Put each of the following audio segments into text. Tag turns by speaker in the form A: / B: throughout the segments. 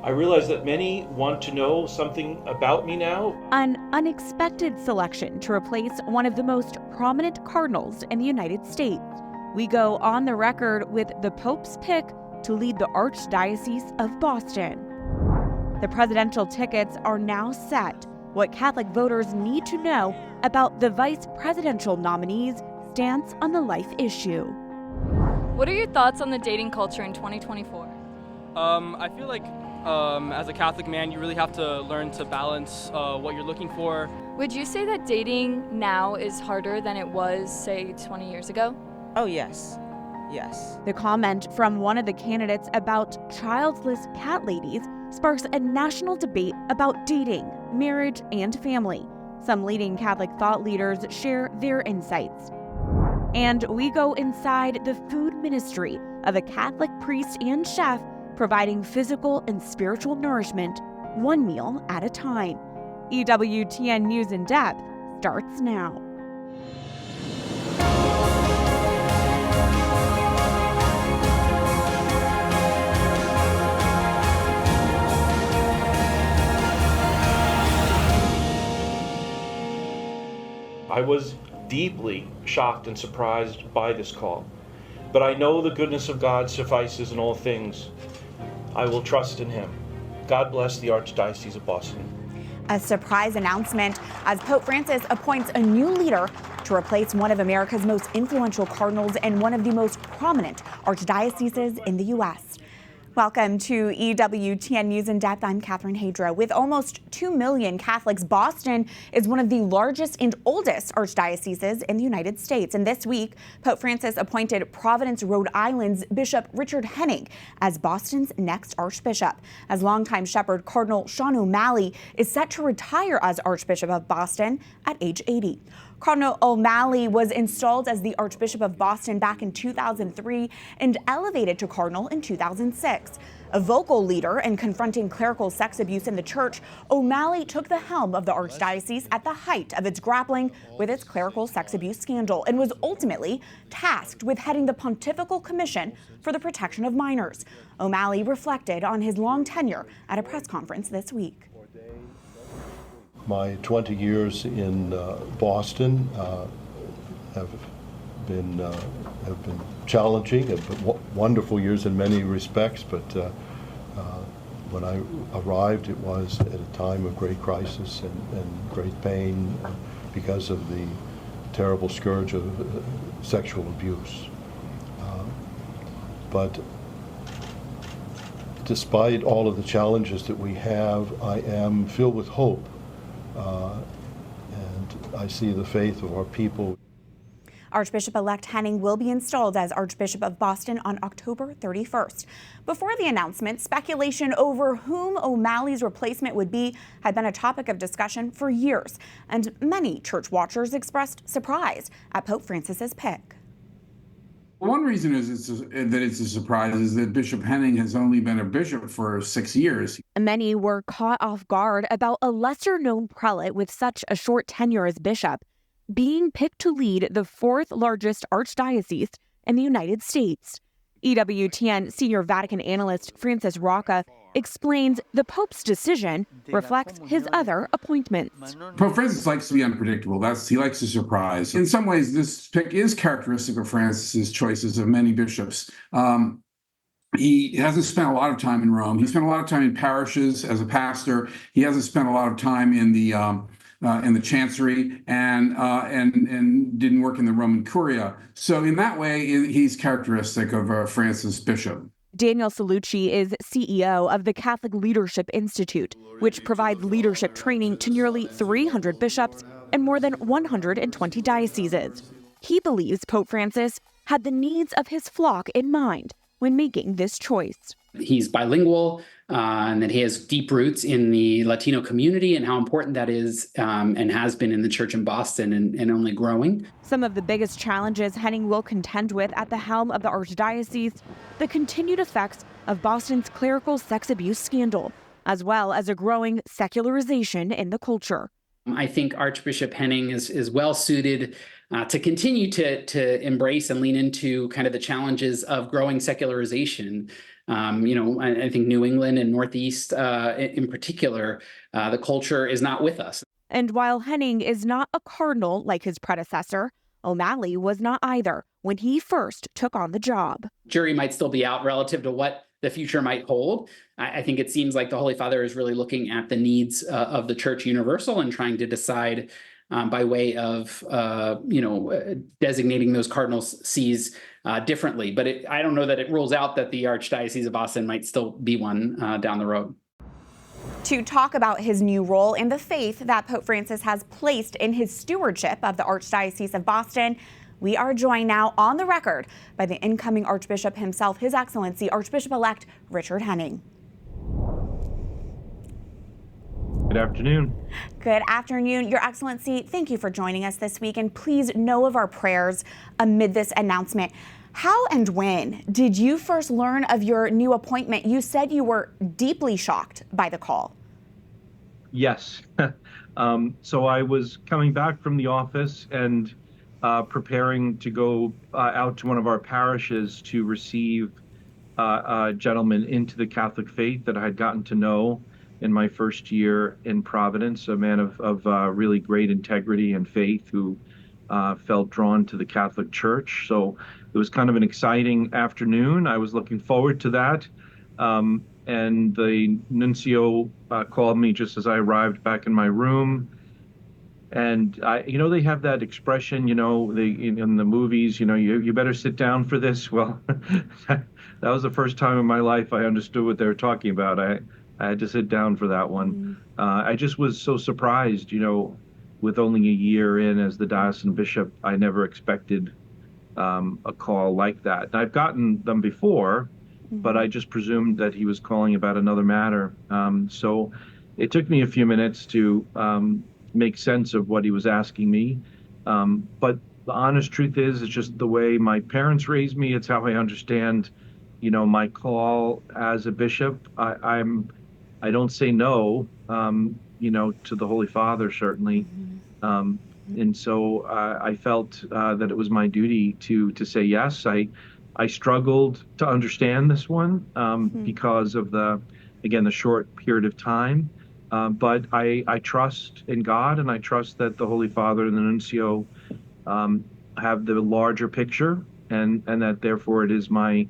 A: I realize that many want to know something about me now.
B: An unexpected selection to replace one of the most prominent cardinals in the United States. We go on the record with the Pope's pick to lead the Archdiocese of Boston. The presidential tickets are now set. What Catholic voters need to know about the vice presidential nominee's stance on the life issue.
C: What are your thoughts on the dating culture in 2024?
D: I feel like as a Catholic man, you really have to learn to balance what you're looking for.
C: Would you say that dating now is harder than it was, say, 20 years ago?
E: Oh, yes. Yes.
B: The comment from one of the candidates about childless cat ladies sparks a national debate about dating, marriage, and family. Some leading Catholic thought leaders share their insights. And we go inside the food ministry of a Catholic priest and chef providing physical and spiritual nourishment, one meal at a time. EWTN News In Depth starts now.
A: I was deeply shocked and surprised by this call, but I know the goodness of God suffices in all things. I will trust in Him. God bless the Archdiocese of Boston.
F: A surprise announcement as Pope Francis appoints a new leader to replace one of America's most influential cardinals and one of the most prominent archdioceses in the U.S. Welcome to EWTN News In Depth. I'm Catherine Hadro. With almost 2 million Catholics, Boston is one of the largest and oldest archdioceses in the United States. And this week, Pope Francis appointed Providence, Rhode Island's Bishop Richard Henning as Boston's next archbishop. As longtime shepherd Cardinal Sean O'Malley is set to retire as Archbishop of Boston at age 80. Cardinal O'Malley was installed as the Archbishop of Boston back in 2003 and elevated to cardinal in 2006. A vocal leader in confronting clerical sex abuse in the church, O'Malley took the helm of the archdiocese at the height of its grappling with its clerical sex abuse scandal and was ultimately tasked with heading the Pontifical Commission for the Protection of Minors. O'Malley reflected on his long tenure at a press conference this week.
G: My 20 years in Boston have been challenging, wonderful years in many respects, but when I arrived, it was at a time of great crisis and great pain because of the terrible scourge of sexual abuse. But despite all of the challenges that we have, I am filled with hope. And I see the faith of our people.
F: Archbishop-elect Henning will be installed as Archbishop of Boston on October 31st. Before the announcement, speculation over whom O'Malley's replacement would be had been a topic of discussion for years, and many church watchers expressed surprise at Pope Francis's pick.
H: One reason that it's a surprise is that Bishop Henning has only been a bishop for 6 years.
B: Many were caught off guard about a lesser-known prelate with such a short tenure as bishop being picked to lead the fourth largest archdiocese in the United States. EWTN senior Vatican analyst Francis Rocca explains the Pope's decision reflects his other appointments.
H: Pope Francis likes to be unpredictable. He likes a surprise. In some ways, this pick is characteristic of Francis's choices of many bishops. He hasn't spent a lot of time in Rome. He spent a lot of time in parishes as a pastor. He hasn't spent a lot of time in the chancery and didn't work in the Roman Curia. So in that way, he's characteristic of Francis Bishop.
B: Daniel Salucci is CEO of the Catholic Leadership Institute, which provides leadership training to nearly 300 bishops and more than 120 dioceses. He believes Pope Francis had the needs of his flock in mind when making this choice.
I: He's bilingual and that he has deep roots in the Latino community and how important that is and has been in the church in Boston and only growing.
B: Some of the biggest challenges Henning will contend with at the helm of the Archdiocese, the continued effects of Boston's clerical sex abuse scandal, as well as a growing secularization in the culture.
I: I think Archbishop Henning is well suited to continue to embrace and lean into kind of the challenges of growing secularization I think New England and Northeast in particular, the culture is not with us.
B: And while Henning is not a cardinal like his predecessor, O'Malley was not either when he first took on the job.
I: Jury might still be out relative to what the future might hold. I think it seems like the Holy Father is really looking at the needs of the Church Universal and trying to decide by way of, designating those cardinal sees differently. But I don't know that it rules out that the Archdiocese of Boston might still be one down the road.
F: To talk about his new role and the faith that Pope Francis has placed in his stewardship of the Archdiocese of Boston, we are joined now on the record by the incoming Archbishop himself, His Excellency Archbishop-elect Richard Henning.
A: Good afternoon.
F: Good afternoon, Your Excellency. Thank you for joining us this week, and please know of our prayers amid this announcement. How and when did you first learn of your new appointment? You said you were deeply shocked by the call.
A: Yes. So I was coming back from the office and preparing to go out to one of our parishes to receive a gentleman into the Catholic faith that I had gotten to know in my first year in Providence, a man of really great integrity and faith who felt drawn to the Catholic Church. So it was kind of an exciting afternoon. I was looking forward to that. And the nuncio called me just as I arrived back in my room. And they have that expression, in the movies, you better sit down for this. Well, that was the first time in my life I understood what they were talking about. I had to sit down for that one. I just was so surprised, with only a year in as the diocesan bishop, I never expected a call like that. And I've gotten them before, but I just presumed that he was calling about another matter. So it took me a few minutes to make sense of what he was asking me. But the honest truth is, it's just the way my parents raised me. It's how I understand, my call as a bishop. I don't say no, to the Holy Father, certainly. And so I felt that it was my duty to say yes. I struggled to understand this one because of the short period of time. But I trust in God, and I trust that the Holy Father and the nuncio have the larger picture, and that therefore it is my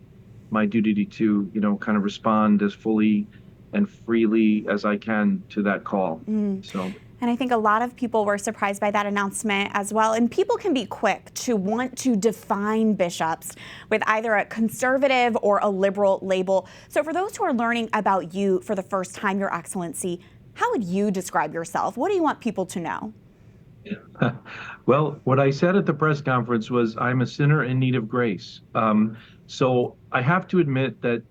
A: duty to kind of respond as fully and freely as I can to that call. So.
F: And I think a lot of people were surprised by that announcement as well. And people can be quick to want to define bishops with either a conservative or a liberal label. So for those who are learning about you for the first time, Your Excellency, how would you describe yourself? What do you want people to know?
A: Well, what I said at the press conference was I'm a sinner in need of grace. So I have to admit that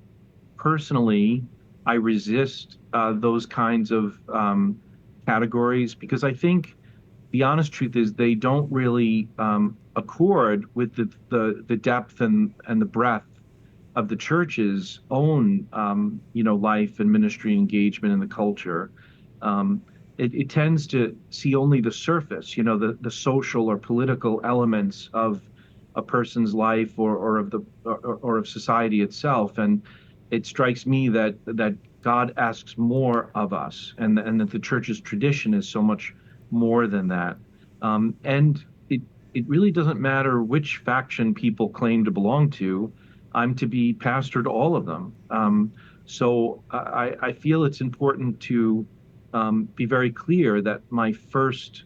A: personally, I resist those kinds of categories, because I think the honest truth is they don't really accord with the depth and the breadth of the church's own life and ministry engagement in the culture. It tends to see only the surface, the social or political elements of a person's life or of society itself, and it strikes me that God asks more of us, and that the church's tradition is so much more than that. And it really doesn't matter which faction people claim to belong to. I'm to be pastor to all of them. So I feel it's important to be very clear that my first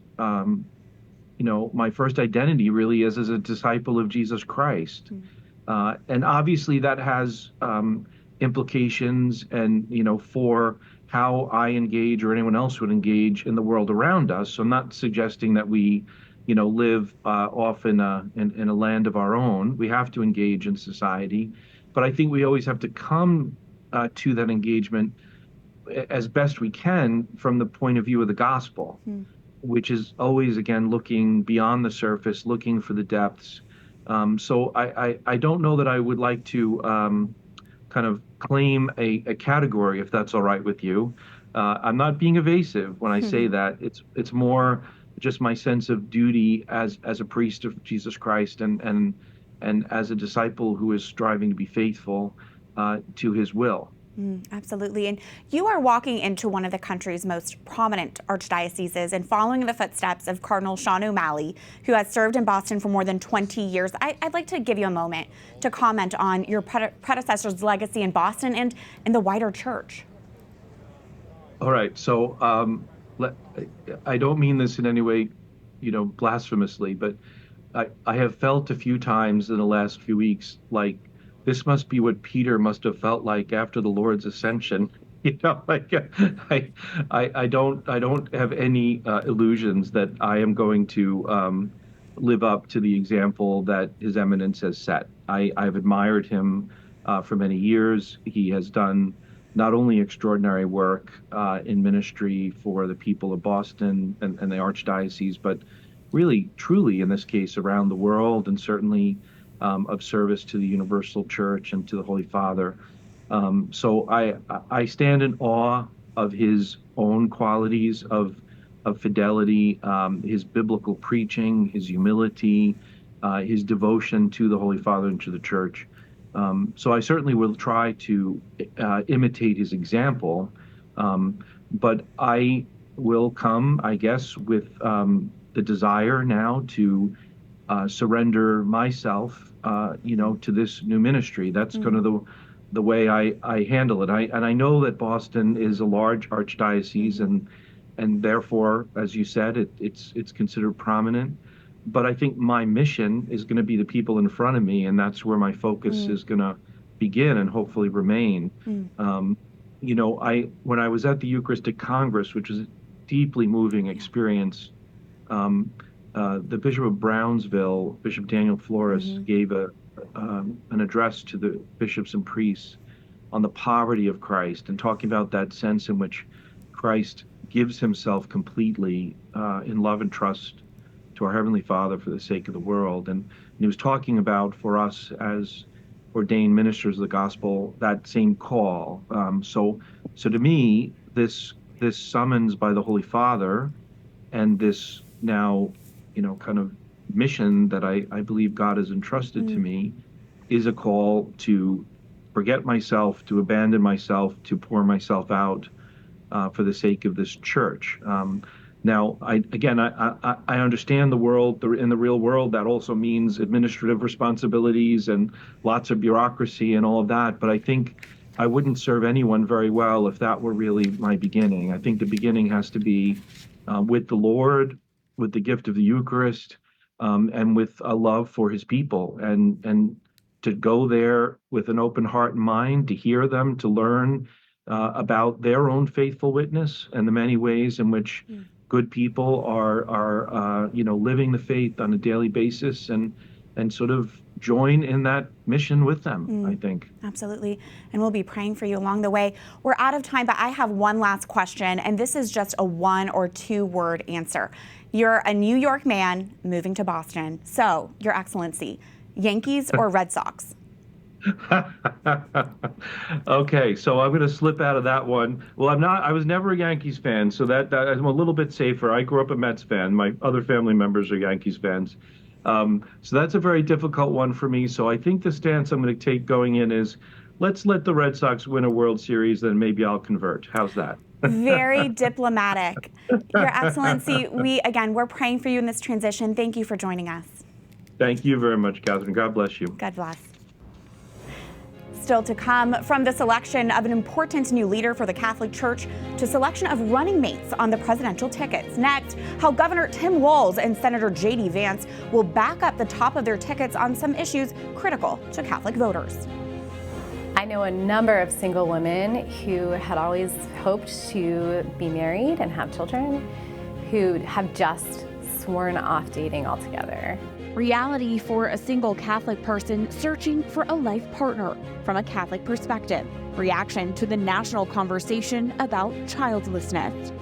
A: identity really is as a disciple of Jesus Christ. And obviously that has implications and for how I engage or anyone else would engage in the world around us. So I'm not suggesting that we live off in a land of our own. We have to engage in society, but I think we always have to come to that engagement as best we can from the point of view of the gospel, which is always, again, looking beyond the surface, looking for the depths. So I don't know that I would like to kind of claim a category, if that's all right with you. I'm not being evasive when I say that. It's more just my sense of duty as a priest of Jesus Christ and as a disciple who is striving to be faithful. to his will.
F: Absolutely. And you are walking into one of the country's most prominent archdioceses and following in the footsteps of Cardinal Sean O'Malley, who has served in Boston for more than 20 years. I'd like to give you a moment to comment on your predecessor's legacy in Boston and in the wider church.
A: All right. So I don't mean this in any way, blasphemously, but I have felt a few times in the last few weeks like this must be what Peter must have felt like after the Lord's ascension. I don't have any illusions that I am going to live up to the example that His Eminence has set. I've admired him for many years. He has done not only extraordinary work in ministry for the people of Boston and the Archdiocese, but really, truly, in this case, around the world, and certainly of service to the Universal Church and to the Holy Father. So I stand in awe of his own qualities of fidelity, his biblical preaching, his humility, his devotion to the Holy Father and to the Church. So I certainly will try to imitate his example, but I will come, I guess, with the desire now to surrender myself, to this new ministry. That's kind of the way I handle it. And I know that Boston is a large archdiocese, and therefore, as you said, it's considered prominent. But I think my mission is going to be the people in front of me, and that's where my focus is going to begin and hopefully remain. When I was at the Eucharistic Congress, which was a deeply moving experience, the Bishop of Brownsville, Bishop Daniel Flores, gave an address to the bishops and priests on the poverty of Christ and talking about that sense in which Christ gives himself completely in love and trust to our Heavenly Father for the sake of the world. And he was talking about, for us as ordained ministers of the gospel, that same call. So to me, this summons by the Holy Father and this now, kind of mission that I believe God has entrusted to me is a call to forget myself, to abandon myself, to pour myself out for the sake of this church. Now, I understand the world, in the real world, that also means administrative responsibilities and lots of bureaucracy and all of that. But I think I wouldn't serve anyone very well if that were really my beginning. I think the beginning has to be with the Lord, with the gift of the Eucharist, and with a love for his people, and to go there with an open heart and mind, to hear them, to learn about their own faithful witness and the many ways in which good people are living the faith on a daily basis, and sort of join in that mission with them, I think.
F: Absolutely. And we'll be praying for you along the way. We're out of time, but I have one last question, and this is just a 1 or 2 word answer. You're a New York man moving to Boston. So, Your Excellency, Yankees or Red Sox?
A: Okay, so I'm going to slip out of that one. Well, I was never a Yankees fan, so that I'm a little bit safer. I grew up a Mets fan. My other family members are Yankees fans. So that's a very difficult one for me. So I think the stance I'm going to take going in is, let's let the Red Sox win a World Series, then maybe I'll convert. How's that?
F: Very diplomatic. Your Excellency, we're praying for you in this transition. Thank you for joining us.
A: Thank you very much, Catherine. God bless you.
F: God bless. Still to come, from the selection of an important new leader for the Catholic Church to selection of running mates on the presidential tickets. Next, how Governor Tim Walz and Senator JD Vance will back up the top of their tickets on some issues critical to Catholic voters.
J: I know a number of single women who had always hoped to be married and have children who have just sworn off dating altogether.
B: Reality for a single Catholic person searching for a life partner from a Catholic perspective. Reaction to the national conversation about childlessness.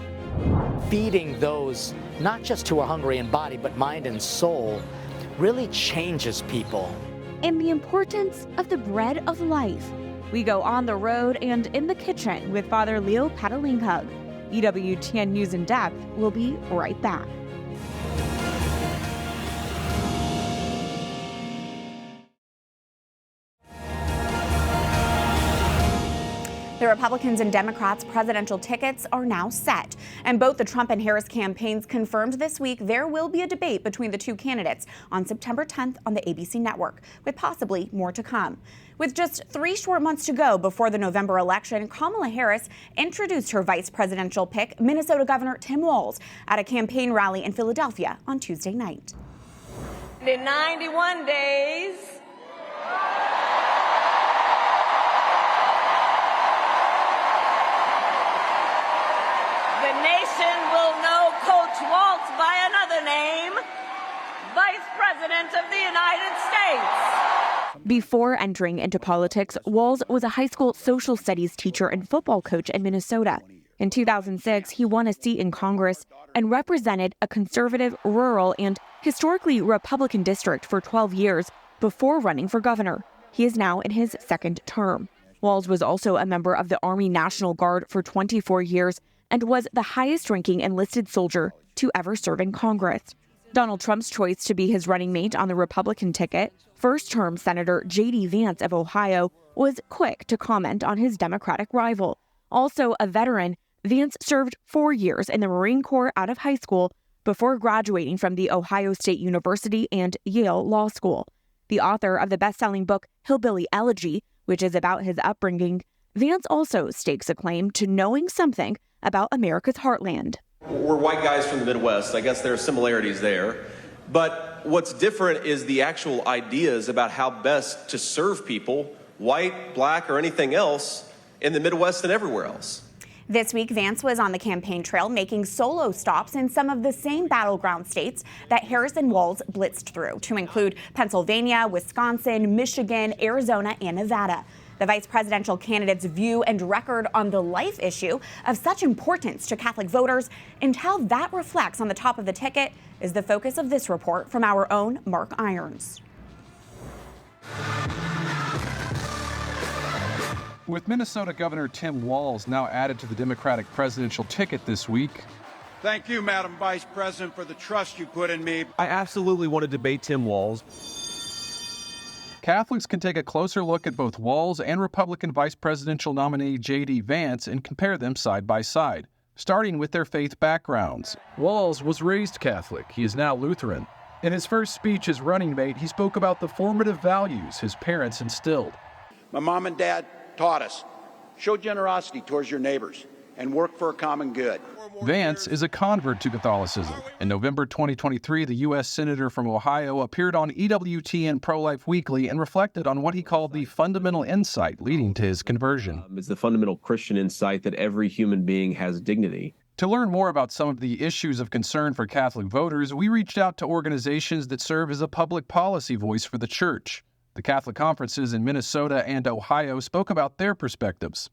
K: Feeding those, not just who are hungry in body, but mind and soul, really changes people.
B: And the importance of the bread of life. We go on the road and in the kitchen with Father Leo Patalinghug. EWTN News In Depth will be right back.
F: The Republicans and Democrats' presidential tickets are now set, and both the Trump and Harris campaigns confirmed this week there will be a debate between the two candidates on September 10th on the ABC network, with possibly more to come. With just 3 short months to go before the November election, Kamala Harris introduced her vice presidential pick, Minnesota Governor Tim Walz, at a campaign rally in Philadelphia on Tuesday night.
L: In 91 days, the nation will know Coach Walz by another name, Vice President of the United States.
B: Before entering into politics, Walz was a high school social studies teacher and football coach in Minnesota. In 2006, he won a seat in Congress and represented a conservative, rural, and historically Republican district for 12 years before running for governor. He is now in his second term. Walz was also a member of the Army National Guard for 24 years and was the highest-ranking enlisted soldier to ever serve in Congress. Donald Trump's choice to be his running mate on the Republican ticket, first-term Senator JD Vance of Ohio, was quick to comment on his Democratic rival. Also a veteran, Vance served 4 years in the Marine Corps out of high school before graduating from The Ohio State University and Yale Law School. The author of the best-selling book Hillbilly Elegy, which is about his upbringing, Vance also stakes a claim to knowing something about America's heartland.
M: We're white guys from the Midwest. I guess there are similarities there. But what's different is the actual ideas about how best to serve people, white, black, or anything else, in the Midwest and everywhere else.
F: This week, Vance was on the campaign trail making solo stops in some of the same battleground states that Harris and Walz blitzed through, to include Pennsylvania, Wisconsin, Michigan, Arizona, and Nevada. The vice presidential candidate's view and record on the life issue of such importance to Catholic voters and how that reflects on the top of the ticket is the focus of this report from our own Mark Irons.
N: With Minnesota Governor Tim Walz now added to the Democratic presidential ticket this week.
O: Thank you, Madam Vice President, for the trust you put in me.
P: I absolutely want to debate Tim Walz.
N: Catholics can take a closer look at both Walz and Republican vice presidential nominee JD Vance and compare them side by side, starting with their faith backgrounds. Walz was raised Catholic. He is now Lutheran. In his first speech as running mate, he spoke about the formative values his parents instilled.
O: My mom and dad taught us, show generosity towards your neighbors and work for a common good.
N: Vance is a convert to Catholicism. In November 2023, the U.S. Senator from Ohio appeared on EWTN Pro-Life Weekly and reflected on what he called the fundamental insight leading to his conversion.
P: It's the fundamental Christian insight that every human being has dignity.
N: To learn more about some of the issues of concern for Catholic voters, we reached out to organizations that serve as a public policy voice for the church. The Catholic conferences in Minnesota and Ohio spoke about their perspectives.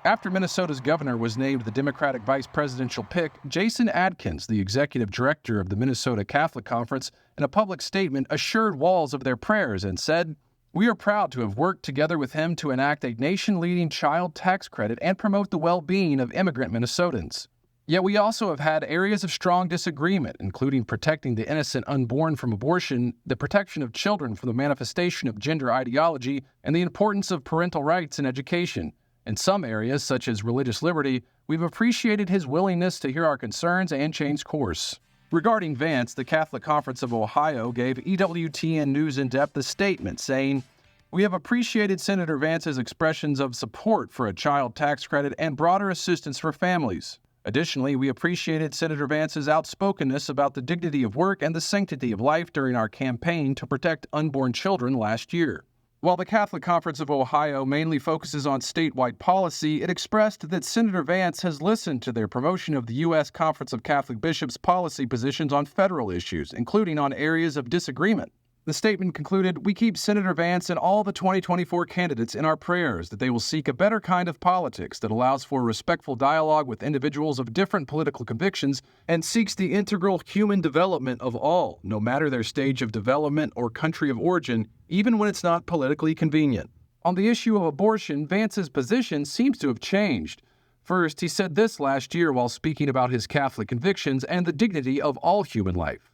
N: After Minnesota's governor was named the Democratic vice presidential pick, Jason Adkins, the executive director of the Minnesota Catholic Conference, in a public statement assured Walz of their prayers and said, "We are proud to have worked together with him to enact a nation-leading child tax credit and promote the well-being of immigrant Minnesotans. Yet we also have had areas of strong disagreement, including protecting the innocent unborn from abortion, the protection of children from the manifestation of gender ideology, and the importance of parental rights in education. In some areas, such as religious liberty, we've appreciated his willingness to hear our concerns and change course." Regarding Vance, the Catholic Conference of Ohio gave EWTN News In Depth a statement saying, "We have appreciated Senator Vance's expressions of support for a child tax credit and broader assistance for families. Additionally, we appreciated Senator Vance's outspokenness about the dignity of work and the sanctity of life during our campaign to protect unborn children last year." While the Catholic Conference of Ohio mainly focuses on statewide policy, it expressed that Senator Vance has listened to their promotion of the U.S. Conference of Catholic Bishops' policy positions on federal issues, including on areas of disagreement. The statement concluded, "We keep Senator Vance and all the 2024 candidates in our prayers that they will seek a better kind of politics that allows for respectful dialogue with individuals of different political convictions and seeks the integral human development of all, no matter their stage of development or country of origin, even when it's not politically convenient." On the issue of abortion, Vance's position seems to have changed. First, he said this last year while speaking about his Catholic convictions and the dignity of all human life.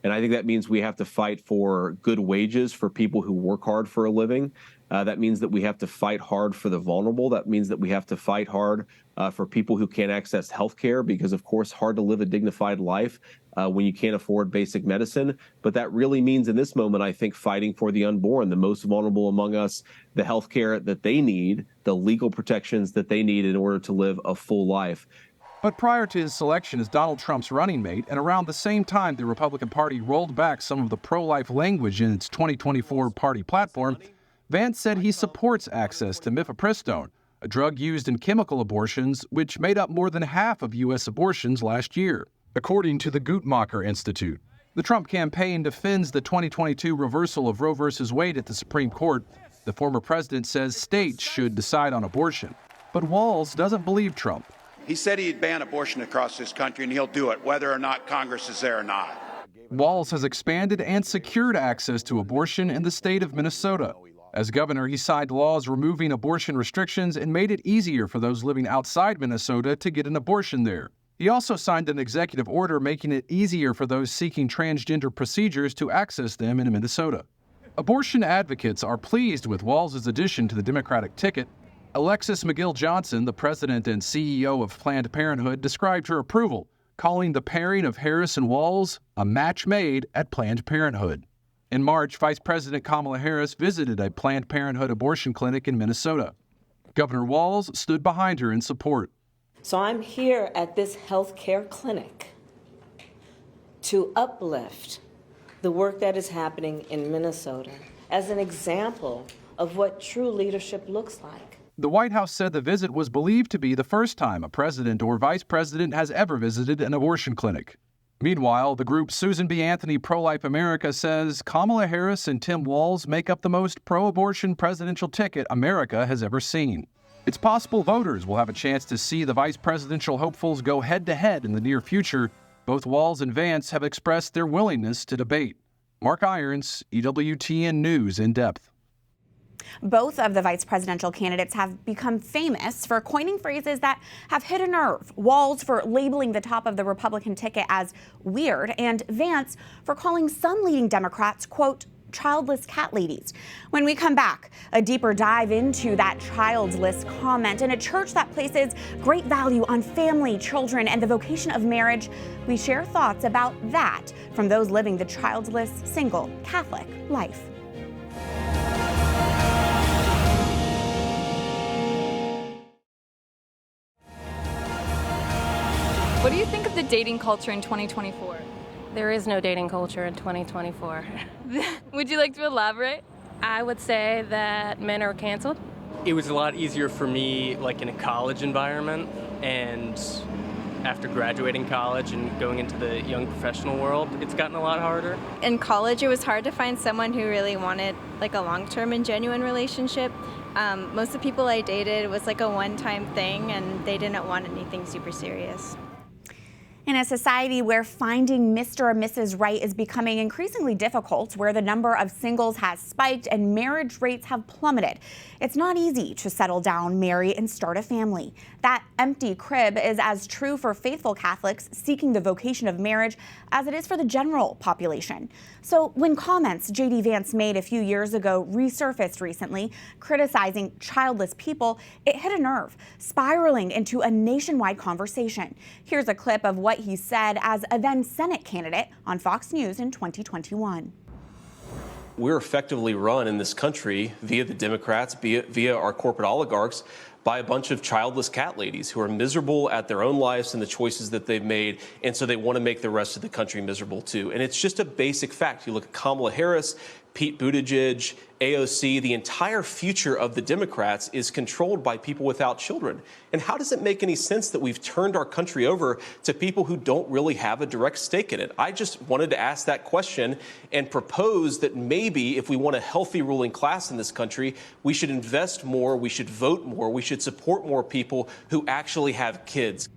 P: And I think that means we have to fight for good wages for people who work hard for a living. That means that we have to fight hard for the vulnerable. That means that we have to fight hard for people who can't access health care, because, of course, hard to live a dignified life when you can't afford basic medicine. But that really means in this moment, I think, fighting for the unborn, the most vulnerable among us, the health care that they need, the legal protections that they need in order to live a full life.
N: But prior to his selection as Donald Trump's running mate, and around the same time the Republican Party rolled back some of the pro-life language in its 2024 party platform, Vance said he supports access to mifepristone, a drug used in chemical abortions, which made up more than half of U.S. abortions last year, according to the Guttmacher Institute. The Trump campaign defends the 2022 reversal of Roe v. Wade at the Supreme Court. The former president says states should decide on abortion. But Walz doesn't believe Trump.
O: He said he'd ban abortion across this country, and he'll do it, whether or not Congress is there or not.
N: Walz has expanded and secured access to abortion in the state of Minnesota. As governor, he signed laws removing abortion restrictions and made it easier for those living outside Minnesota to get an abortion there. He also signed an executive order making it easier for those seeking transgender procedures to access them in Minnesota. Abortion advocates are pleased with Walz's addition to the Democratic ticket. Alexis McGill Johnson, the president and CEO of Planned Parenthood, described her approval, calling the pairing of Harris and Walz a match made at Planned Parenthood. In March, Vice President Kamala Harris visited a Planned Parenthood abortion clinic in Minnesota. Governor Walz stood behind her in support.
L: So I'm here at this health care clinic to uplift the work that is happening in Minnesota as an example of what true leadership looks like.
N: The White House said the visit was believed to be the first time a president or vice president has ever visited an abortion clinic. Meanwhile, the group Susan B. Anthony Pro-Life America says Kamala Harris and Tim Walz make up the most pro-abortion presidential ticket America has ever seen. It's possible voters will have a chance to see the vice presidential hopefuls go head-to-head in the near future. Both Walz and Vance have expressed their willingness to debate. Mark Irons, EWTN News In Depth.
F: Both of the vice presidential candidates have become famous for coining phrases that have hit a nerve. Walz for labeling the top of the Republican ticket as weird, and Vance for calling some leading Democrats, quote, childless cat ladies. When we come back, a deeper dive into that childless comment in a church that places great value on family, children, and the vocation of marriage. We share thoughts about that from those living the childless, single, Catholic life.
C: What do you think of the dating culture in 2024?
J: There is no dating culture in 2024.
C: Would you like to elaborate?
J: I would say that men are canceled.
D: It was a lot easier for me, like in a college environment, and after graduating college and going into the young professional world, it's gotten a lot harder.
Q: In college, it was hard to find someone who really wanted like a long-term and genuine relationship. Most of the people I dated was like a one-time thing, and they didn't want anything super serious.
F: In a society where finding Mr. or Mrs. Right is becoming increasingly difficult, where the number of singles has spiked and marriage rates have plummeted, it's not easy to settle down, marry, and start a family. That empty crib is as true for faithful Catholics seeking the vocation of marriage as it is for the general population. So when comments JD Vance made a few years ago resurfaced recently, criticizing childless people, it hit a nerve, spiraling into a nationwide conversation. Here's a clip of what he said as a then Senate candidate on Fox News in 2021.
M: We're effectively run in this country via the Democrats, via our corporate oligarchs, by a bunch of childless cat ladies who are miserable at their own lives and the choices that they've made, and so they want to make the rest of the country miserable too. And it's just a basic fact. You look at Kamala Harris, Pete Buttigieg, AOC, the entire future of the Democrats is controlled by people without children. And how does it make any sense that we've turned our country over to people who don't really have a direct stake in it? I just wanted to ask that question and propose that maybe if we want a healthy ruling class in this country, we should invest more, we should vote more, we should support more people who actually have kids.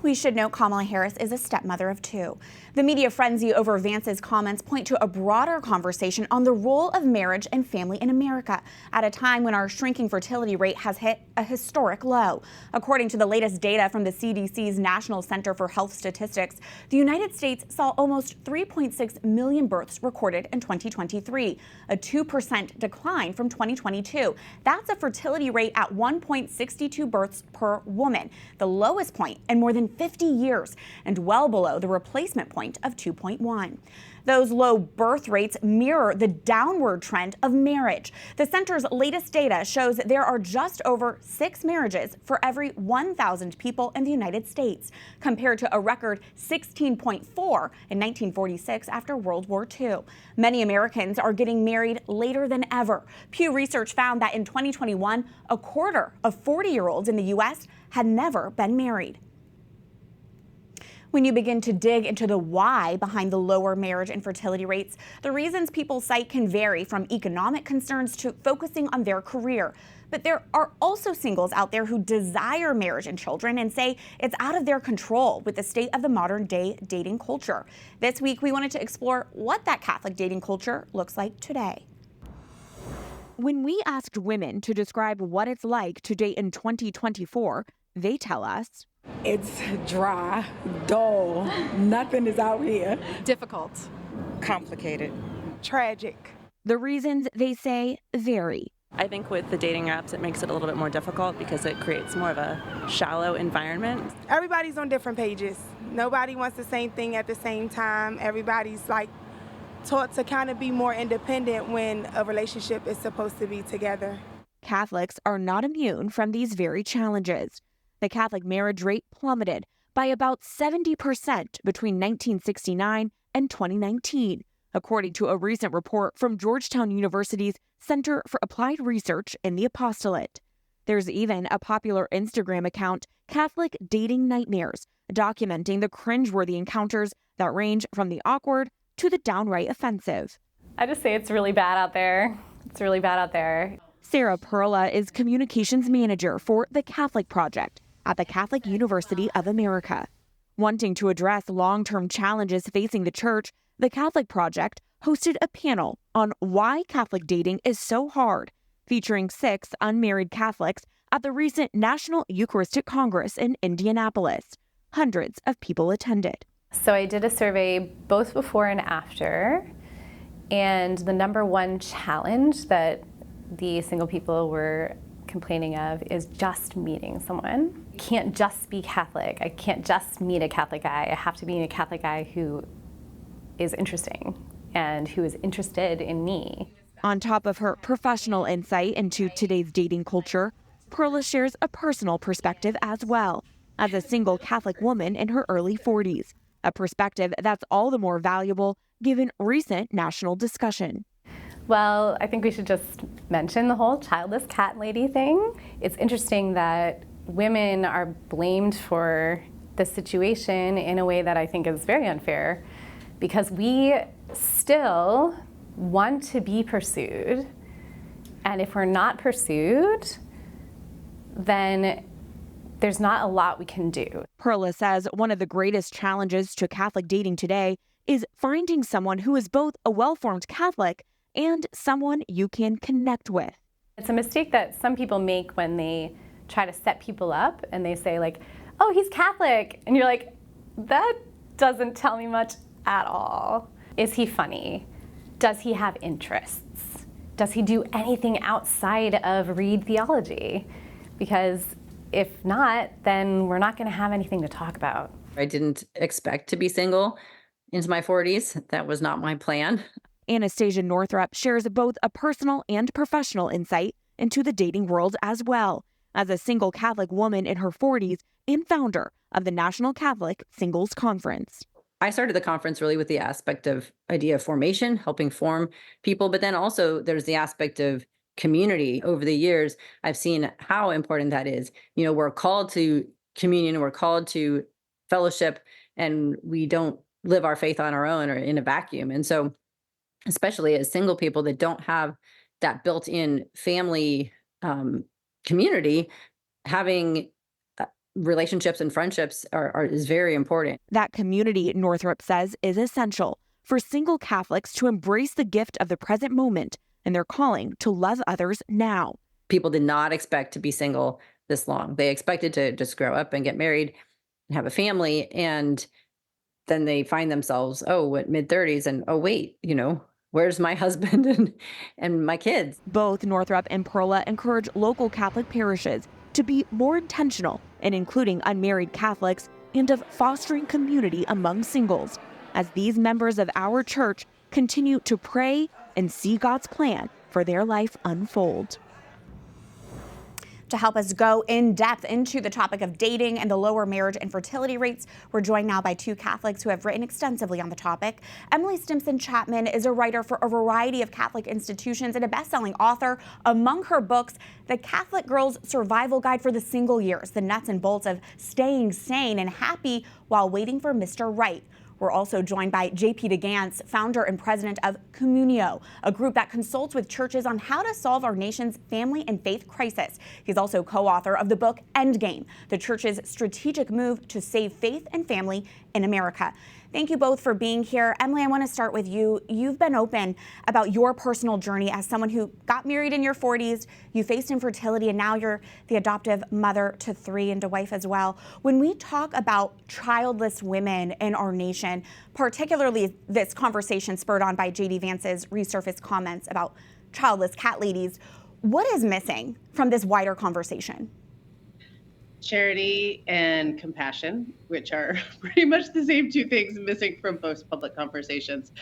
F: We should note Kamala Harris is a stepmother of 2. The media frenzy over Vance's comments point to a broader conversation on the role of marriage and family in America at a time when our shrinking fertility rate has hit a historic low. According to the latest data from the CDC's National Center for Health Statistics, the United States saw almost 3.6 million births recorded in 2023, a 2% decline from 2022. That's a fertility rate at 1.62 births per woman, the lowest point in more than 50 years, and well below the replacement point of 2.1. Those low birth rates mirror the downward trend of marriage. The center's latest data shows there are just over 6 marriages for every 1,000 people in the United States, compared to a record 16.4 in 1946 after World War II. Many Americans are getting married later than ever. Pew Research found that in 2021, a quarter of 40-year-olds in the U.S. had never been married. When you begin to dig into the why behind the lower marriage and fertility rates, the reasons people cite can vary from economic concerns to focusing on their career. But there are also singles out there who desire marriage and children and say it's out of their control with the state of the modern day dating culture. This week, we wanted to explore what that Catholic dating culture looks like today. When we asked women to describe what it's like to date in 2024, they tell us,
R: it's dry, dull, nothing is out here.
S: Difficult.
E: Complicated.
S: Tragic.
B: The reasons, they say, vary.
T: I think with the dating apps, it makes it a little bit more difficult because it creates more of a shallow environment.
S: Everybody's on different pages. Nobody wants the same thing at the same time. Everybody's taught to kind of be more independent when a relationship is supposed to be together.
B: Catholics are not immune from these very challenges. The Catholic marriage rate plummeted by about 70% between 1969 and 2019, according to a recent report from Georgetown University's Center for Applied Research in the Apostolate. There's even a popular Instagram account, Catholic Dating Nightmares, documenting the cringeworthy encounters that range from the awkward to the downright offensive.
J: I just say it's really bad out there. It's really bad out there.
B: Sarah Perla is communications manager for the Catholic Project at the Catholic University of America. Wanting to address long-term challenges facing the church, the Catholic Project hosted a panel on why Catholic dating is so hard, featuring 6 unmarried Catholics at the recent National Eucharistic Congress in Indianapolis. Hundreds of people attended.
J: So I did a survey both before and after, and the number one challenge that the single people were complaining of is just meeting someone. I can't just be Catholic. I can't just meet a Catholic guy. I have to be a Catholic guy who is interesting and who is interested in me.
B: On top of her professional insight into today's dating culture, Perla shares a personal perspective as well, as a single Catholic woman in her early 40s, a perspective that's all the more valuable given recent national discussion.
J: Well, I think we should just mention the whole childless cat lady thing. It's interesting that women are blamed for the situation in a way that I think is very unfair, because we still want to be pursued, and if we're not pursued, then there's not a lot we can do.
B: Perla says one of the greatest challenges to Catholic dating today is finding someone who is both a well-formed Catholic and someone you can connect with.
J: It's a mistake that some people make when they try to set people up and they say oh, he's Catholic. And you're like, that doesn't tell me much at all. Is he funny? Does he have interests? Does he do anything outside of read theology? Because if not, then we're not going to have anything to talk about.
U: I didn't expect to be single into my 40s. That was not my plan.
B: Anastasia Northrup shares both a personal and professional insight into the dating world as well, as a single Catholic woman in her 40s and founder of the National Catholic Singles Conference.
U: I started the conference really with the aspect of idea of formation, helping form people, but then also there's the aspect of community. Over the years, I've seen how important that is. You know, we're called to communion, we're called to fellowship, and we don't live our faith on our own or in a vacuum. And so, especially as single people that don't have that built-in family community, having relationships and friendships is very important.
B: That community, Northrup says, is essential for single Catholics to embrace the gift of the present moment and their calling to love others now.
U: People did not expect to be single this long. They expected to just grow up and get married and have a family. And then they find themselves, at mid-30s and, wait, where's my husband and my kids?
B: Both Northrup and Perla encourage local Catholic parishes to be more intentional in including unmarried Catholics and of fostering community among singles, as these members of our church continue to pray and see God's plan for their life unfold.
F: To help us go in depth into the topic of dating and the lower marriage and fertility rates, we're joined now by two Catholics who have written extensively on the topic. Emily Stimpson Chapman is a writer for a variety of Catholic institutions and a best-selling author. Among her books, The Catholic Girl's Survival Guide for the Single Years, the nuts and bolts of staying sane and happy while waiting for Mr. Right. We're also joined by JD Vance, founder and president of Communio, a group that consults with churches on how to solve our nation's family and faith crisis. He's also co-author of the book Endgame, the church's strategic move to save faith and family in America. Thank you both for being here. Emily, I want to start with you. You've been open about your personal journey as someone who got married in your 40s, you faced infertility, and now you're the adoptive mother to 3 and a wife as well. When we talk about childless women in our nation, particularly this conversation spurred on by JD Vance's resurfaced comments about childless cat ladies, what is missing from this wider conversation?
G: Charity and compassion, which are pretty much the same two things missing from most public conversations.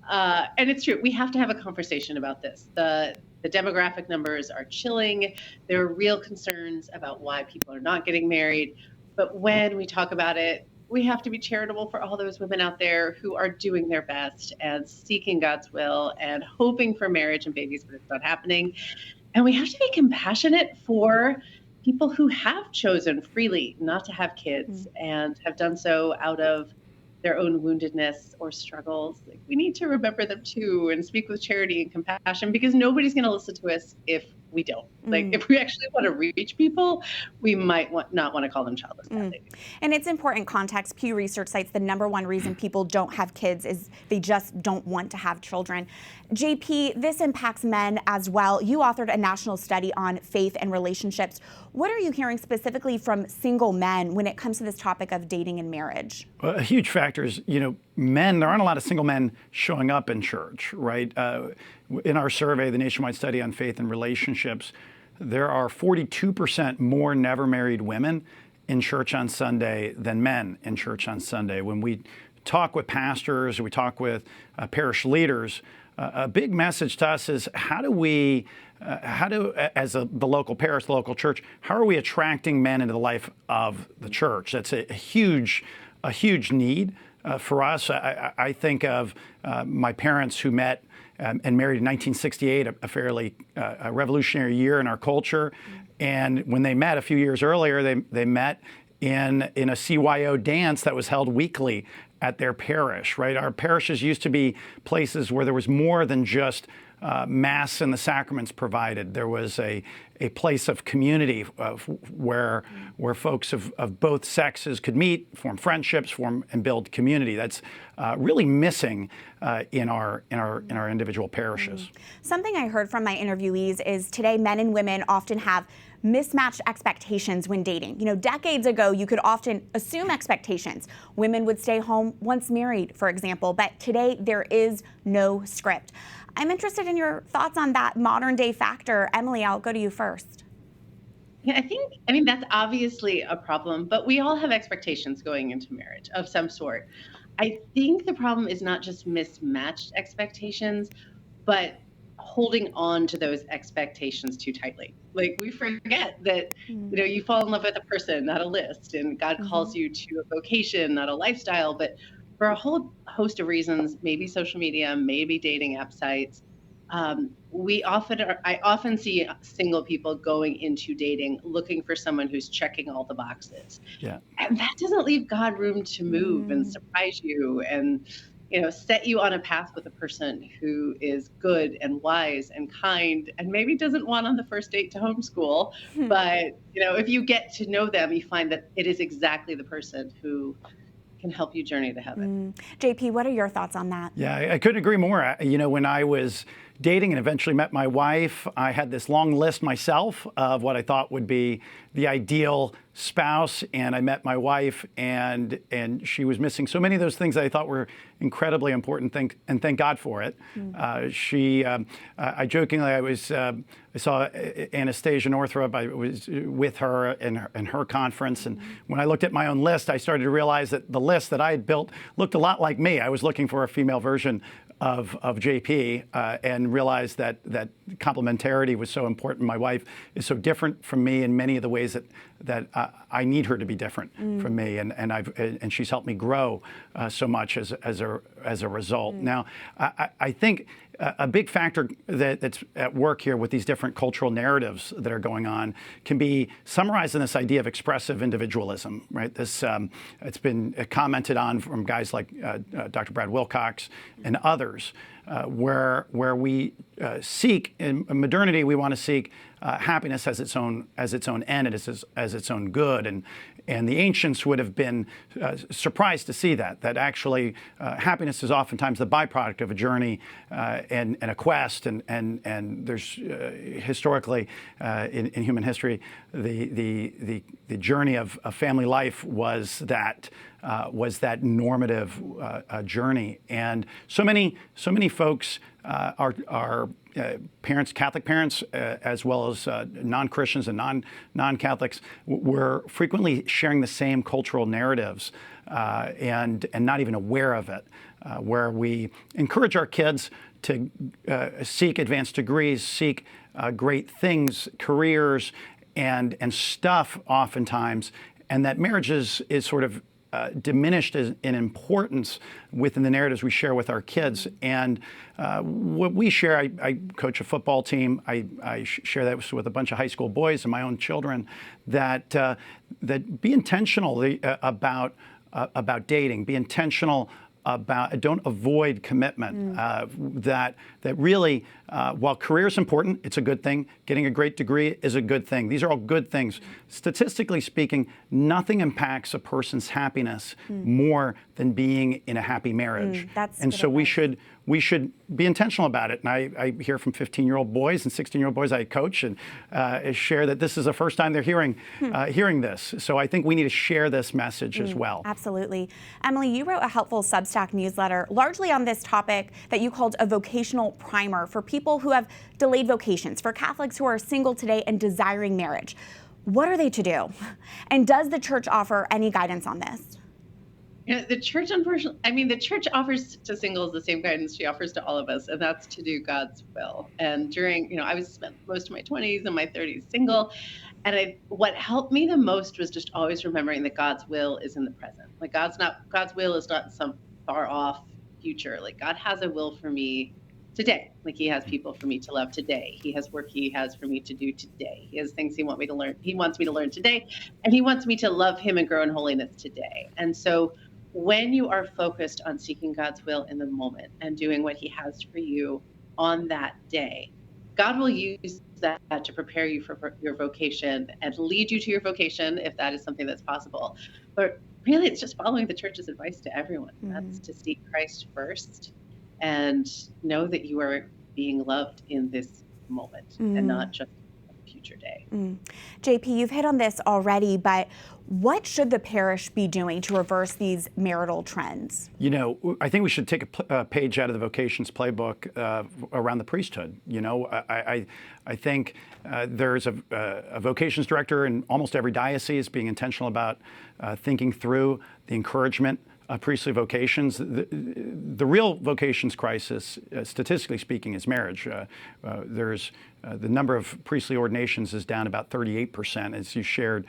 G: And it's true, we have to have a conversation about this. The demographic numbers are chilling. There are real concerns about why people are not getting married. But when we talk about it, we have to be charitable for all those women out there who are doing their best and seeking God's will and hoping for marriage and babies, but it's not happening. And we have to be compassionate for people who have chosen freely not to have kids and have done so out of their own woundedness or struggles. Like, we need to remember them too and speak with charity and compassion, because nobody's going to listen to us if we don't. Like, if we actually want to reach people, we might not want to call them childless cat ladies.
F: And it's important context. Pew Research cites the #1 reason people don't have kids is they just don't want to have children. JP, this impacts men as well. You authored a national study on faith and relationships. What are you hearing specifically from single men when it comes to this topic of dating and marriage?
V: Well, a huge factor is, men, there aren't a lot of single men showing up in church, right? In our survey, the nationwide study on faith and relationships, there are 42% more never married women in church on Sunday than men in church on Sunday. When we talk with pastors, we talk with parish leaders, a big message to us is the local parish, the local church, how are we attracting men into the life of the church? That's a huge need for us. I think of my parents who met and married in 1968, a fairly revolutionary year in our culture. And when they met a few years earlier, they met in a CYO dance that was held weekly at their parish, right? Our parishes used to be places where there was more than just Mass and the sacraments provided. There was a place of community where folks of both sexes could meet, form friendships, form and build community. That's really missing in our individual parishes.
F: Something I heard from my interviewees is today men and women often have mismatched expectations when dating. Decades ago, you could often assume expectations. Women would stay home once married, for example, but today there is no script. I'm interested in your thoughts on that modern day factor. Emily, I'll go to you first.
G: Yeah, I mean, that's obviously a problem, but we all have expectations going into marriage of some sort. I think the problem is not just mismatched expectations, but holding on to those expectations too tightly. Like, we forget that, you fall in love with a person, not a list, and God calls you to a vocation, not a lifestyle. But for a whole host of reasons, maybe social media, maybe dating app sites, I often see single people going into dating looking for someone who's checking all the boxes.
V: Yeah.
G: And that doesn't leave God room to move and surprise you and set you on a path with a person who is good and wise and kind and maybe doesn't want on the first date to homeschool. But, if you get to know them, you find that it is exactly the person who can help you journey to heaven.
F: JP, what are your thoughts on that?
V: Yeah, I couldn't agree more. When I was dating and eventually met my wife, I had this long list myself of what I thought would be the ideal spouse, and I met my wife, and she was missing so many of those things that I thought were incredibly important, and thank God for it. I jokingly, I saw Anastasia Northrup. I was with her in her conference, and when I looked at my own list, I started to realize that the list that I had built looked a lot like me. I was looking for a female version of JP and realized that complementarity was so important. My wife is so different from me in many of the ways that I need her to be different from me, and she's helped me grow so much as a result. Now, I think a big factor that's at work here with these different cultural narratives that are going on can be summarized in this idea of expressive individualism, right? This it's been commented on from guys like Dr. Brad Wilcox and others, where we seek in modernity, we want to seek happiness as its own end, and as its own good, and the ancients would have been surprised to see that actually happiness is oftentimes the byproduct of a journey and a quest, and there's historically in human history the journey of family life was that normative journey, and so many folks are parents, Catholic parents, as well as non-Christians and non-Catholics, were frequently sharing the same cultural narratives and not even aware of it, where we encourage our kids to seek advanced degrees, seek great things, careers, and stuff oftentimes, and that marriage is sort of diminished in importance within the narratives we share with our kids. And what we share, I coach a football team. I share that with a bunch of high school boys and my own children, that be intentional about dating. Be intentional about, don't avoid commitment. That really, while career is important, it's a good thing. Getting a great degree is a good thing. These are all good things. Statistically speaking, nothing impacts a person's happiness more than being in a happy marriage. And so we should be intentional about it. And I hear from 15-year-old boys and 16-year-old boys I coach and share that this is the first time they're hearing this. So I think we need to share this message as well.
F: Absolutely. Emily, you wrote a helpful Substack newsletter largely on this topic that you called a vocational primer for people who have delayed vocations, for Catholics who are single today and desiring marriage. What are they to do? And does the church offer any guidance on this?
G: The church, unfortunately, the church offers to singles the same guidance she offers to all of us, and that's to do God's will. And during, I spent most of my 20s and my 30s single, and what helped me the most was just always remembering that God's will is in the present. Like God's will is not in some far off future. Like God has a will for me today. Like He has people for me to love today. He has work He has for me to do today. He has things He wants me to learn. He wants me to learn today, and He wants me to love Him and grow in holiness today. And so when you are focused on seeking God's will in the moment and doing what He has for you on that day, God will use that to prepare you for your vocation and lead you to your vocation if that is something that's possible. But really, it's just following the church's advice to everyone. That's to seek Christ first and know that you are being loved in this moment and not just a future day.
F: JP, you've hit on this already, but what should the parish be doing to reverse these marital trends?
V: I think we should take a page out of the vocations playbook around the priesthood. I think there's a vocations director in almost every diocese being intentional about thinking through the encouragement of priestly vocations. The real vocations crisis, statistically speaking, is marriage. There's the number of priestly ordinations is down about 38%, as you shared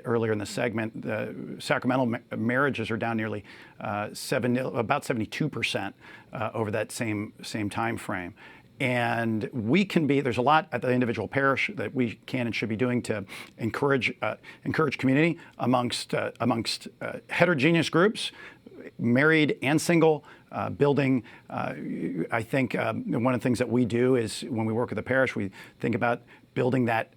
V: earlier in the segment. The sacramental marriages are down nearly about 72% over that same time frame. And there's a lot at the individual parish that we can and should be doing to encourage community amongst heterogeneous groups, married and single, building. I think one of the things that we do is when we work with the parish, we think about building that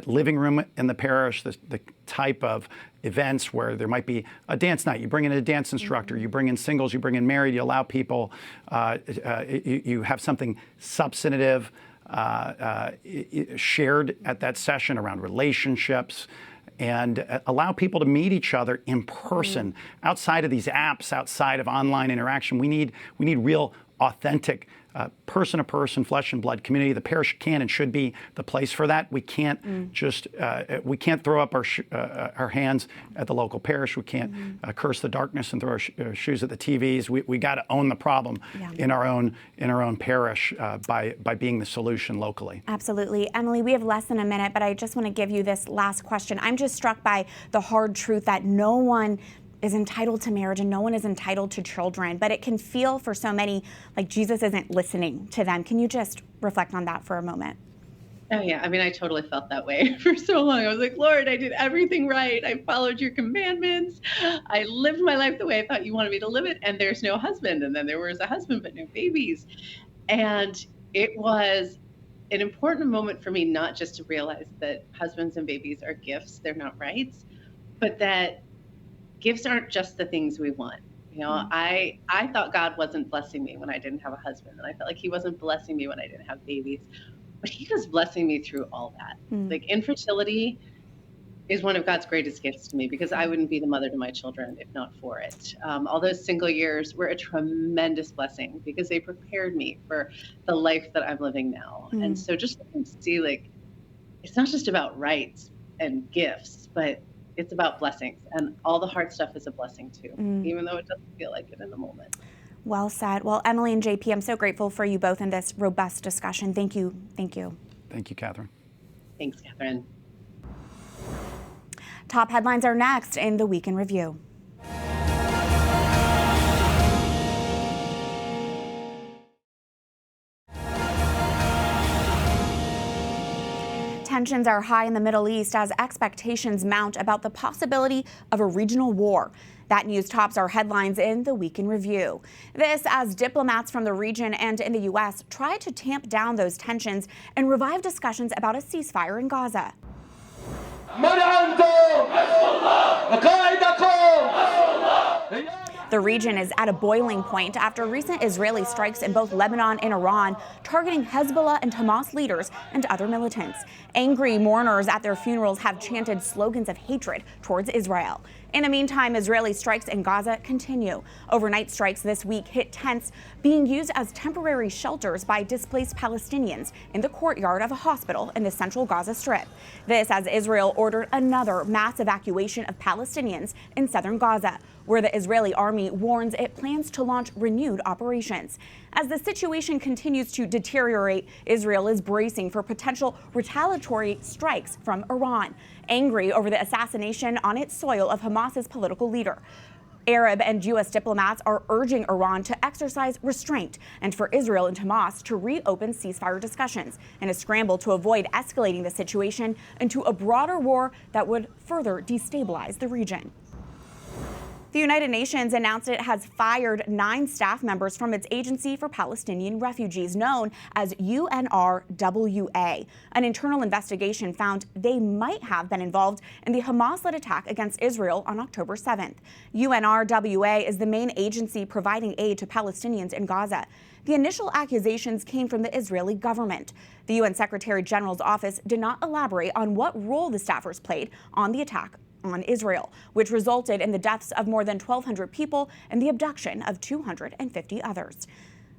V: living room in the parish, the type of events where there might be a dance night. You bring in a dance instructor, you bring in singles, you bring in married, you allow people, you have something substantive shared at that session around relationships, and allow people to meet each other in person, outside of these apps, outside of online interaction. We need real, authentic, person-to-person, flesh and blood community. The parish can and should be the place for that. We can't just we can't throw up our hands at the local parish. We can't curse the darkness and throw our shoes at the TVs. We got to own the problem in our own parish by being the solution locally.
F: Absolutely. Emily, we have less than a minute, but I just want to give you this last question. I'm just struck by the hard truth that no one is entitled to marriage and no one is entitled to children, but it can feel for so many like Jesus isn't listening to them. Can you just reflect on that for a moment?
G: Oh yeah, I mean, I totally felt that way for so long. I was like, Lord, I did everything right. I followed your commandments. I lived my life the way I thought you wanted me to live it, and there's no husband. And then there was a husband, but no babies. And it was an important moment for me, not just to realize that husbands and babies are gifts, they're not rights, but that gifts aren't just the things we want. You know, I thought God wasn't blessing me when I didn't have a husband, and I felt like he wasn't blessing me when I didn't have babies, but he was blessing me through all that. Like, infertility is one of God's greatest gifts to me, because I wouldn't be the mother to my children if not for it. All those single years were a tremendous blessing because they prepared me for the life that I'm living now. And so just to see, like, it's not just about rights and gifts, but it's about blessings, and all the hard stuff is a blessing too, even though it doesn't feel like it in the moment.
F: Well said. Well, Emily and JP, I'm so grateful for you both in this robust discussion. Thank you. Thank you.
V: Thank you, Catherine.
G: Thanks, Catherine.
F: Top headlines are next in the Week in Review. Tensions are high in the Middle East as expectations mount about the possibility of a regional war. That news tops our headlines in the Week in Review. This as diplomats from the region and in the U.S. try to tamp down those tensions and revive discussions about a ceasefire in Gaza. The region is at a boiling point after recent Israeli strikes in both Lebanon and Iran, targeting Hezbollah and Hamas leaders and other militants. Angry mourners at their funerals have chanted slogans of hatred towards Israel. In the meantime, Israeli strikes in Gaza continue. Overnight strikes this week hit tents being used as temporary shelters by displaced Palestinians in the courtyard of a hospital in the central Gaza Strip. This as Israel ordered another mass evacuation of Palestinians in southern Gaza, where the Israeli army warns it plans to launch renewed operations. As the situation continues to deteriorate, Israel is bracing for potential retaliatory strikes from Iran, angry over the assassination on its soil of Hamas's political leader. Arab and U.S. diplomats are urging Iran to exercise restraint and for Israel and Hamas to reopen ceasefire discussions in a scramble to avoid escalating the situation into a broader war that would further destabilize the region. The United Nations announced it has fired 9 staff members from its Agency for Palestinian Refugees, known as UNRWA. An internal investigation found they might have been involved in the Hamas-led attack against Israel on October 7th. UNRWA is the main agency providing aid to Palestinians in Gaza. The initial accusations came from the Israeli government. The UN Secretary General's office did not elaborate on what role the staffers played on the attack on Israel, which resulted in the deaths of more than 1,200 people and the abduction of 250 others.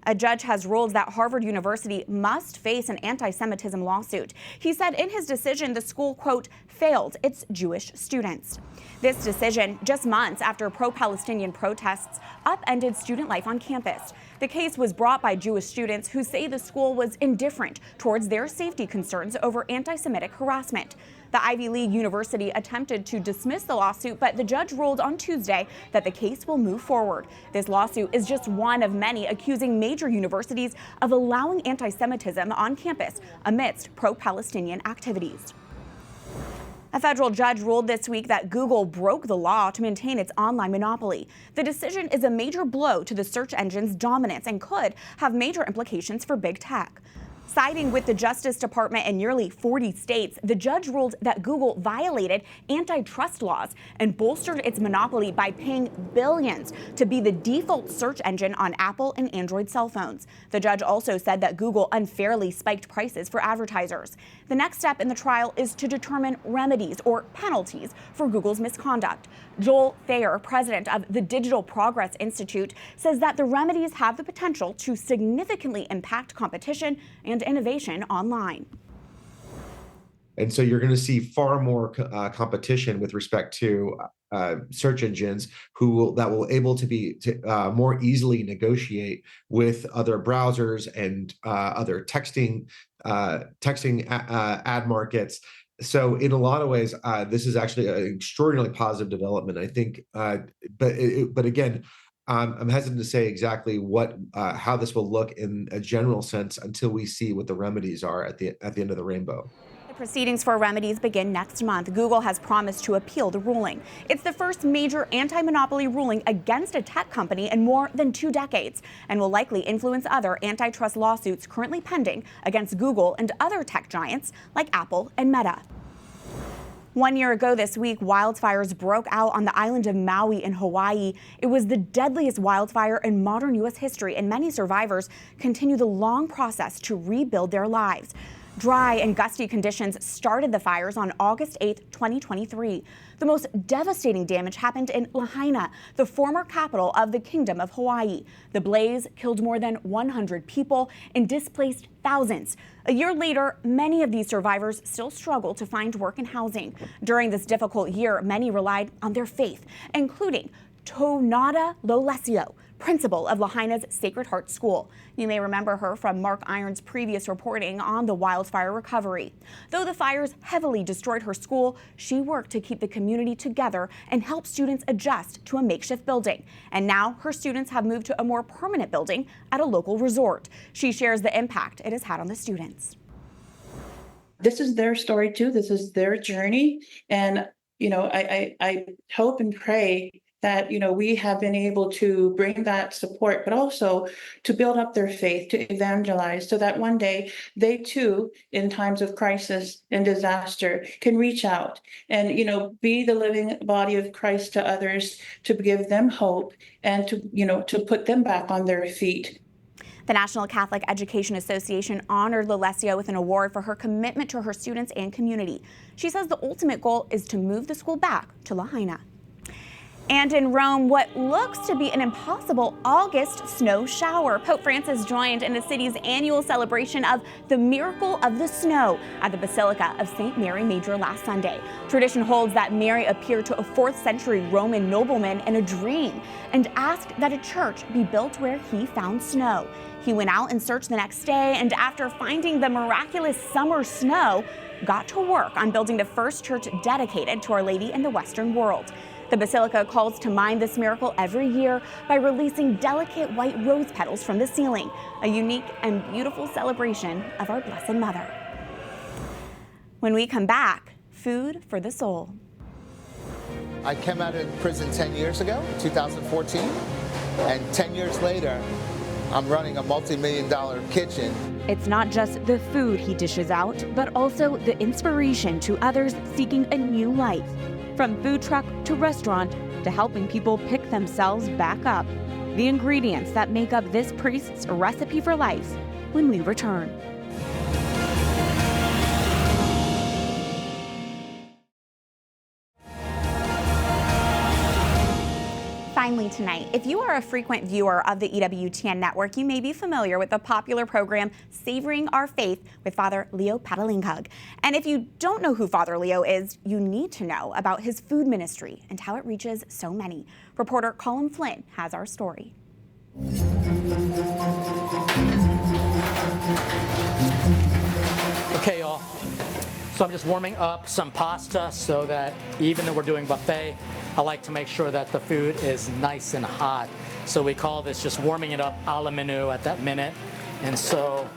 F: A judge has ruled that Harvard University must face an anti-Semitism lawsuit. He said in his decision the school, quote, failed its Jewish students. This decision just months after pro-Palestinian protests upended student life on campus. The case was brought by Jewish students who say the school was indifferent towards their safety concerns over anti-Semitic harassment. The Ivy League university attempted to dismiss the lawsuit, but the judge ruled on Tuesday that the case will move forward. This lawsuit is just one of many accusing major universities of allowing anti-Semitism on campus amidst pro-Palestinian activities. A federal judge ruled this week that Google broke the law to maintain its online monopoly. The decision is a major blow to the search engine's dominance and could have major implications for big tech. Siding with the Justice Department in nearly 40 states, the judge ruled that Google violated antitrust laws and bolstered its monopoly by paying billions to be the default search engine on Apple and Android cell phones. The judge also said that Google unfairly spiked prices for advertisers. The next step in the trial is to determine remedies or penalties for Google's misconduct. Joel Thayer, president of the Digital Progress Institute, says that the remedies have the potential to significantly impact competition and innovation online.
H: And so you're going to see far more competition with respect to search engines that will able to be more easily negotiate with other browsers and other texting ad markets. So in a lot of ways, this is actually an extraordinarily positive development, I think. But again, I'm hesitant to say exactly how this will look in a general sense until we see what the remedies are at the end of the rainbow.
F: The proceedings for remedies begin next month. Google has promised to appeal the ruling. It's the first major anti-monopoly ruling against a tech company in more than 2 decades and will likely influence other antitrust lawsuits currently pending against Google and other tech giants like Apple and Meta. 1 year ago this week, wildfires broke out on the island of Maui in Hawaii. It was the deadliest wildfire in modern U.S. history, and many survivors continue the long process to rebuild their lives. Dry and gusty conditions started the fires on August 8, 2023. The most devastating damage happened in Lahaina, the former capital of the Kingdom of Hawaii. The blaze killed more than 100 people and displaced thousands. A year later, many of these survivors still struggle to find work and housing. During this difficult year, many relied on their faith, including Tonada Lolesio, principal of Lahaina's Sacred Heart School. You may remember her from Mark Iron's previous reporting on the wildfire recovery. Though the fires heavily destroyed her school, she worked to keep the community together and help students adjust to a makeshift building. And now her students have moved to a more permanent building at a local resort. She shares the impact it has had on the students.
I: This is their story too. This is their journey. And, I hope and pray that, we have been able to bring that support, but also to build up their faith, to evangelize, so that one day they too, in times of crisis and disaster, can reach out and, be the living body of Christ to others, to give them hope and to put them back on their feet.
F: The National Catholic Education Association honored Lolesio with an award for her commitment to her students and community. She says the ultimate goal is to move the school back to Lahaina. And in Rome, what looks to be an impossible August snow shower. Pope Francis joined in the city's annual celebration of the Miracle of the Snow at the Basilica of St. Mary Major last Sunday. Tradition holds that Mary appeared to a 4th century Roman nobleman in a dream and asked that a church be built where he found snow. He went out and searched the next day, and after finding the miraculous summer snow, got to work on building the first church dedicated to Our Lady in the Western world. The Basilica calls to mind this miracle every year by releasing delicate white rose petals from the ceiling, a unique and beautiful celebration of our Blessed Mother. When we come back, food for the soul.
W: I came out of prison 10 years ago, 2014, and 10 years later, I'm running a multi-million-dollar kitchen.
B: It's not just the food he dishes out, but also the inspiration to others seeking a new life. From food truck to restaurant to helping people pick themselves back up. The ingredients that make up this priest's recipe for life when we return.
F: Finally tonight, if you are a frequent viewer of the EWTN network, you may be familiar with the popular program Savoring Our Faith with Father Leo Patalinghug. And if you don't know who Father Leo is, you need to know about his food ministry and how it reaches so many. Reporter Colm Flynn has our story.
K: Okay, y'all. So I'm just warming up some pasta so that even though we're doing buffet, I like to make sure that the food is nice and hot. So we call this just warming it up a la menu at that minute. And so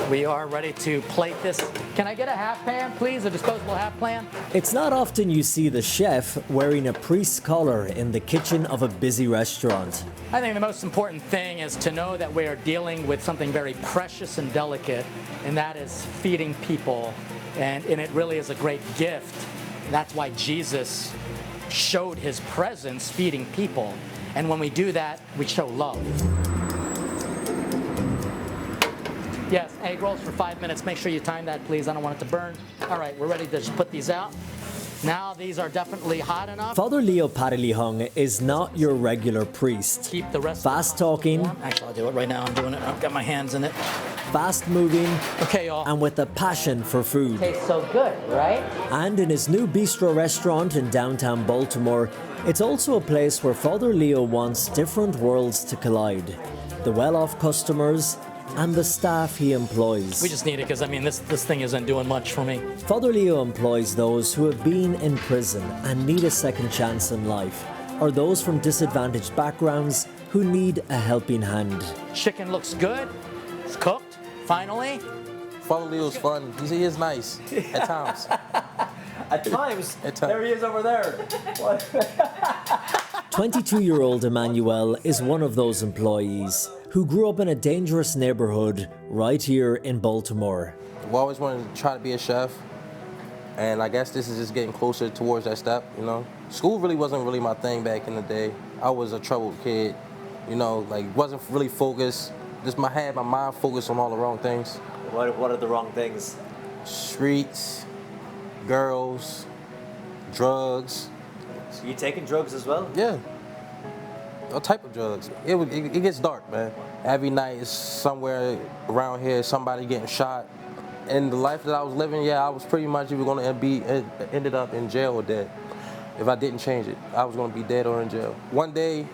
K: We are ready to plate this. Can I get a half pan, please? A disposable half pan?
A: It's not often you see the chef wearing a priest's collar in the kitchen of a busy restaurant.
K: I think the most important thing is to know that we are dealing with something very precious and delicate, and that is feeding people. And it really is a great gift. That's why Jesus showed his presence feeding people. And when we do that, we show love. Yes, egg rolls for 5 minutes. Make sure you time that, please. I don't want it to burn. All right, we're ready to just put these out. Now these are definitely hot enough.
A: Father Leo Patalinghug is not your regular priest.
K: Keep the rest
A: fast-talking.
K: Actually, I'll do it right now. I'm doing it. I've got my hands in it.
A: Fast-moving.
K: Okay, y'all.
A: And with a passion for food.
K: Tastes so good, right?
A: And in his new bistro restaurant in downtown Baltimore, it's also a place where Father Leo wants different worlds to collide. The well-off customers and the staff he employs.
K: We just need it because, I mean, this thing isn't doing much for me.
A: Father Leo employs those who have been in prison and need a second chance in life, or those from disadvantaged backgrounds who need a helping hand.
K: Chicken looks good. It's cooked, finally.
O: Father Leo's fun. He is nice at times.
A: At times?
O: There
A: he is over there. 22-year-old Emmanuel is one of those employees who grew up in a dangerous neighborhood right here in Baltimore.
O: I've always wanted to try to be a chef, and I guess this is just getting closer towards that step, you know. School really wasn't really my thing back in the day. I was a troubled kid, you know, like wasn't really focused. Had my mind focused on all the wrong things.
A: What are the wrong things?
O: Streets, girls, drugs.
A: So you taking drugs as well?
O: Yeah. All type of drugs. It gets dark, man. Every night is somewhere around here, somebody getting shot. And the life that I was living, yeah, I was pretty much either going to ended up in jail or dead. If I didn't change it, I was going to be dead or in jail. One day,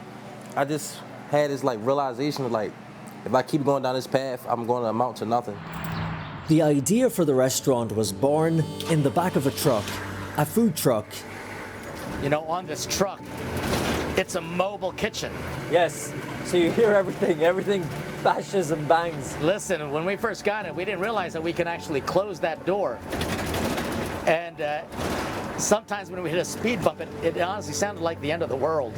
O: I just had this realization of if I keep going down this path, I'm going to amount to nothing.
A: The idea for the restaurant was born in the back of a food truck.
K: You know, on this truck, it's a mobile kitchen.
A: Yes, so you hear everything bashes and bangs.
K: Listen, when we first got it, we didn't realize that we could actually close that door. And sometimes when we hit a speed bump, it honestly sounded like the end of the world.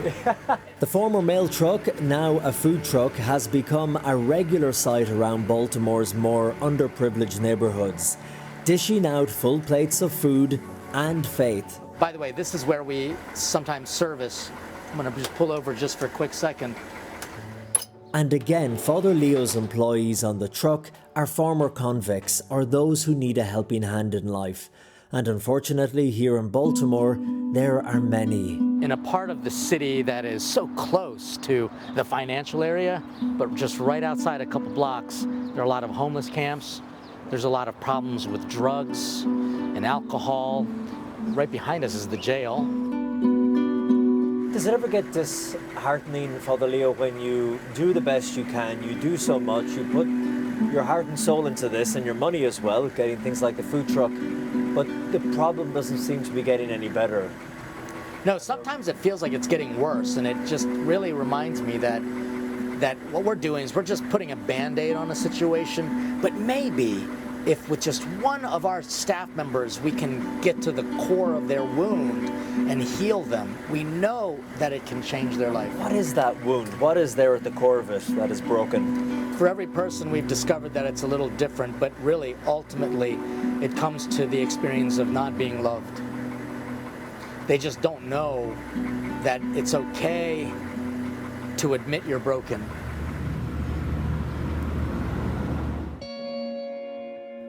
A: The former mail truck, now a food truck, has become a regular sight around Baltimore's more underprivileged neighborhoods, dishing out full plates of food and faith.
K: By the way, this is where we sometimes service. I'm going to just pull over just for a quick second.
A: And again, Father Leo's employees on the truck are former convicts or those who need a helping hand in life. And unfortunately, here in Baltimore, there are many.
K: In a part of the city that is so close to the financial area, but just right outside a couple blocks, there are a lot of homeless camps. There's a lot of problems with drugs and alcohol. Right behind us is the jail.
A: Does it ever get disheartening, Father Leo, when you do the best you can, you do so much, you put your heart and soul into this and your money as well, getting things like the food truck, but the problem doesn't seem to be getting any better?
K: No, sometimes it feels like it's getting worse, and it just really reminds me that what we're doing is we're just putting a Band-Aid on a situation, but maybe if with just one of our staff members we can get to the core of their wound and heal them, we know that it can change their life.
A: What is that wound? What is there at the core of it that is broken?
K: For every person, we've discovered that it's a little different, but really, ultimately, it comes to the experience of not being loved. They just don't know that it's okay to admit you're broken.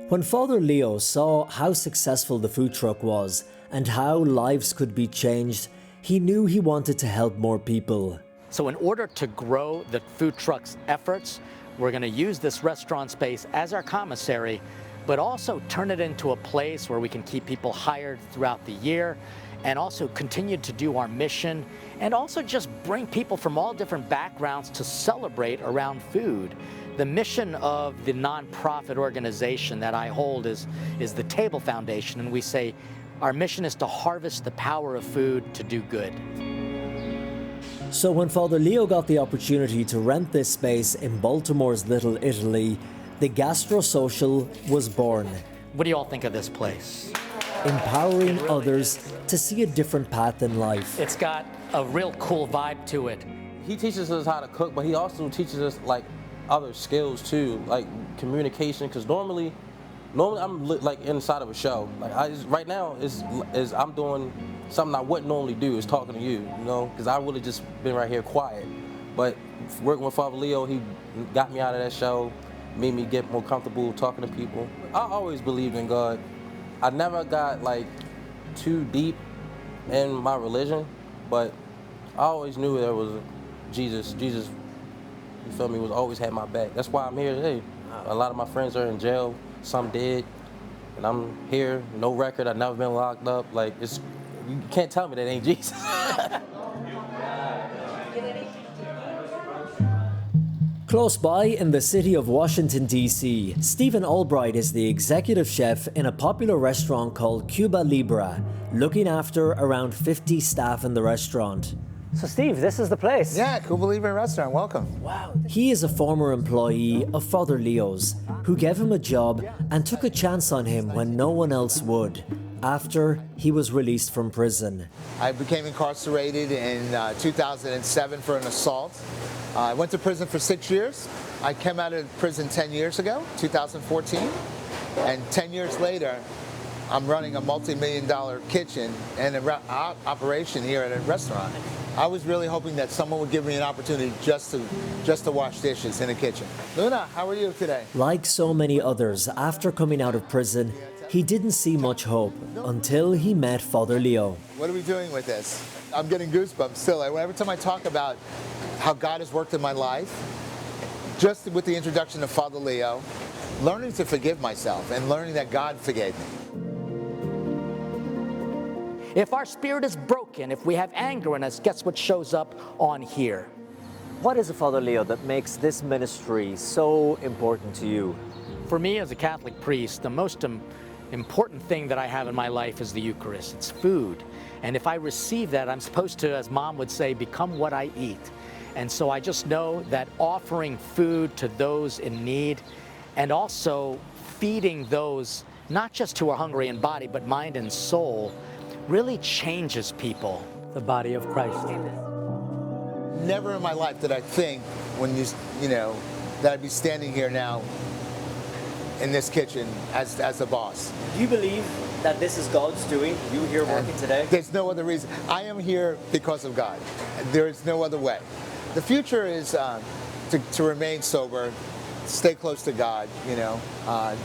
A: When Father Leo saw how successful the food truck was and how lives could be changed, he knew he wanted to help more people.
K: So in order to grow the food truck's efforts, we're going to use this restaurant space as our commissary, but also turn it into a place where we can keep people hired throughout the year and also continue to do our mission and also just bring people from all different backgrounds to celebrate around food. The mission of the nonprofit organization that I hold is the Table Foundation, and we say our mission is to harvest the power of food to do good.
A: So when Father Leo got the opportunity to rent this space in Baltimore's Little Italy, the Gastro-Social was born.
K: What do you all think of this place?
A: Empowering others to see a different path in life.
K: It's got a real cool vibe to it.
O: He teaches us how to cook, but he also teaches us like other skills too, like communication. Because normally I'm like inside of a show. Like right now is I'm doing something I wouldn't normally do, is talking to you, you know, because I really just been right here quiet. But working with Father Leo, he got me out of that show, made me get more comfortable talking to people. I always believed in God. I never got like too deep in my religion, but I always knew there was Jesus, you feel me, was always had my back. That's why I'm here today. A lot of my friends are in jail, some dead, and I'm here, no record, I've never been locked up. Like, you can't tell me that ain't Jesus.
A: Close by in the city of Washington, D.C., Stephen Albright is the executive chef in a popular restaurant called Cuba Libre, looking after around 50 staff in the restaurant. So Steve, this is the place.
W: Yeah, Cuba Libre restaurant, welcome.
A: Wow. He is a former employee of Father Leo's, who gave him a job and took a chance on him when no one else would, after he was released from prison.
W: I became incarcerated in 2007 for an assault. I went to prison for 6 years. I came out of prison 10 years ago, 2014. And 10 years later, I'm running a multi-million-dollar kitchen and an operation here at a restaurant. I was really hoping that someone would give me an opportunity just to wash dishes in a kitchen. Luna, how are you today?
A: Like so many others, after coming out of prison, he didn't see much hope until he met Father Leo.
W: What are we doing with this? I'm getting goosebumps still. Every time I talk about how God has worked in my life, just with the introduction of Father Leo, learning to forgive myself and learning that God forgave me.
K: If our spirit is broken, if we have anger in us, guess what shows up on here?
A: What is it, Father Leo, that makes this ministry so important to you?
K: For me as a Catholic priest, the most important thing that I have in my life is the Eucharist. It's food. And if I receive that, I'm supposed to, as Mom would say, become what I eat. And so I just know that offering food to those in need and also feeding those, not just who are hungry in body, but mind and soul, really changes people.
A: The body of Christ.
W: Never in my life did I think when you know, that I'd be standing here now in this kitchen as the boss.
A: Do you believe that this is God's doing, you here working today?
W: There's no other reason. I am here because of God. There is no other way. The future is to remain sober, stay close to God, you know,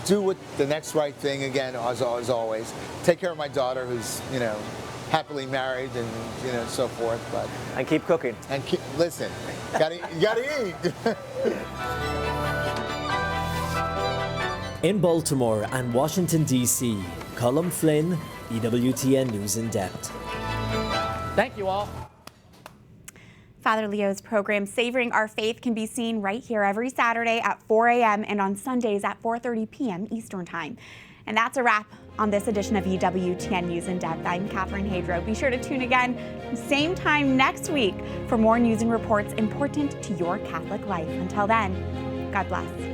W: do what the next right thing again, as always. Take care of my daughter who's, you know, happily married and, you know, so forth.
A: And keep cooking.
W: And listen, you gotta eat.
A: In Baltimore and Washington, D.C., Colm Flynn, EWTN News In Depth.
K: Thank you all.
F: Father Leo's program, Savoring Our Faith, can be seen right here every Saturday at 4 a.m. and on Sundays at 4:30 p.m. Eastern Time. And that's a wrap on this edition of EWTN News In Depth. I'm Catherine Hadro. Be sure to tune again same time next week for more news and reports important to your Catholic life. Until then, God bless.